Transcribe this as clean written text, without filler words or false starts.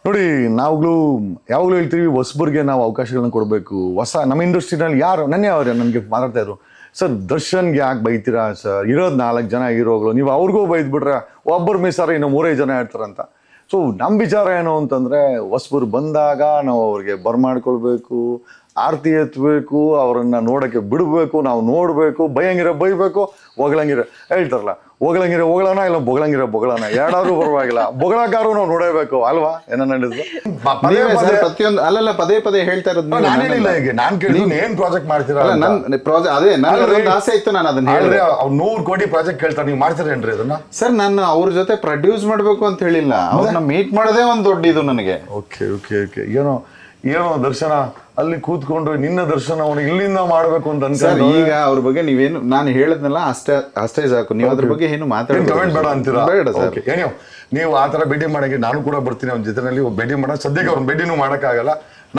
ನೋಡಿ ನಾವುಗಳು ಯಾವಾಗಲೂ ಹೇಳ್ತೀವಿ ಹೊಸಬರಿಗೆ ನಾವು ಅವಕಾಶಗಳನ್ನ ಕೊಡಬೇಕು. ನಮ್ಮ ಇಂಡಸ್ಟ್ರಿನಲ್ಲಿ ಯಾರು ನನಗೆ ಮಾತಾಡ್ತಾ ಇದ್ರು, ಸರ್ ದರ್ಶನ್ಗೆ ಯಾಕೆ ಬೈತೀರಾ ಸರ್, ಇರೋದು 4 ಜನ ಹೀರೋಗಳು, ನೀವು ಅವ್ರಿಗೂ ಬೈದ್ಬಿಟ್ರೆ ಒಬ್ಬರು ಮಿಸ್ಸಾರ ಇನ್ನು 3 ಜನ ಇರ್ತಾರಂತ. ಸೊ ನಮ್ಮ ವಿಚಾರ ಏನು ಅಂತಂದರೆ, ಹೊಸಬರು ಬಂದಾಗ ನಾವು ಅವ್ರಿಗೆ ಬರ್ಮಾಡ್ಕೊಳ್ಬೇಕು, ಆರತಿ ಎತ್ತಬೇಕು, ಅವರನ್ನು ನೋಡೋಕ್ಕೆ ಬಿಡಬೇಕು, ನಾವು ನೋಡಬೇಕು, ಬೈಬೇಕು, ಹೊಗಳಂಗಿರ ಹೇಳ್ತಾರಲ್ಲ, ಹೊಗಳೋಣ ಇಲ್ಲ ಬೊಗಳೋಣ ಎರಡಾದ್ರೂ ಪರವಾಗಿಲ್ಲ, ಬೊಗಳಕ್ಕಾರು ನಾವು ನೋಡಬೇಕು ಅಲ್ವಾ? ಪ್ರತಿಯೊಂದು ಅಲ್ಲಲ್ಲ ಪದೇ ಹೇಳ್ತಾ ಇರೋದು ನಾನು ಕೇಳಿ ಏನ್ ಪ್ರಾಜೆಕ್ಟ್ ಮಾಡ್ತೀರಾ ಅದೇ ನನ್ನ ಆಸೆ ಇತ್ತು. ನಾನು ಅದನ್ನ ಹೇಳಿದ್ರೆ 100 ಕೋಟಿ ಪ್ರಾಜೆಕ್ಟ್ ಕೇಳ್ತಾರೆ, ನೀವು ಮಾಡ್ತೀರೇನ್ರಿ ಅದನ್ನ? ಸರ್ ನಾನು ಅವ್ರ ಜೊತೆ ಪ್ರೊಡ್ಯೂಸ್ ಮಾಡ್ಬೇಕು ಅಂತ ಹೇಳಿಲ್ಲ, ಅವ್ರನ್ನ ಮೀಟ್ ಮಾಡೋದೇ ಒಂದು ದೊಡ್ಡ ಇದು ನನಗೆ. ಓಕೆ ಏನೋ ದರ್ಶನ ಅಲ್ಲಿ ಕೂತ್ಕೊಂಡು ನಿನ್ನ ದರ್ಶನ ಅವನು ಇಲ್ಲಿಂದ ಮಾಡ್ಬೇಕು ಅಂತ ಅನ್ಕೊಂಡು ಈಗ ಅವ್ರ ಬಗ್ಗೆ ನೀವೇನು ನಾನು ಹೇಳಿದ್ನಲ್ಲ ಅಷ್ಟೇ ಸಾಕು. ನೀವು ಅದ್ರ ಬಗ್ಗೆ ಏನು ಕಮೆಂಟ್ ಬೇಡ ಅಂತೀರಾ? ಬೇಡ ಸರ್. ನೀವು ಆ ತರ ಭೇಟಿ ಮಾಡಕ್ಕೆ ನಾನು ಕೂಡ ಬರ್ತೀನಿ ಅವ್ನ ಜೊತೆನಲ್ಲಿ ಭೇಟಿ ಮಾಡೋ. ಸದ್ಯಕ್ಕೆ ಅವ್ನ ಭೇಟಿನೂ ಮಾಡೋಕ್ಕಾಗಲ್ಲ.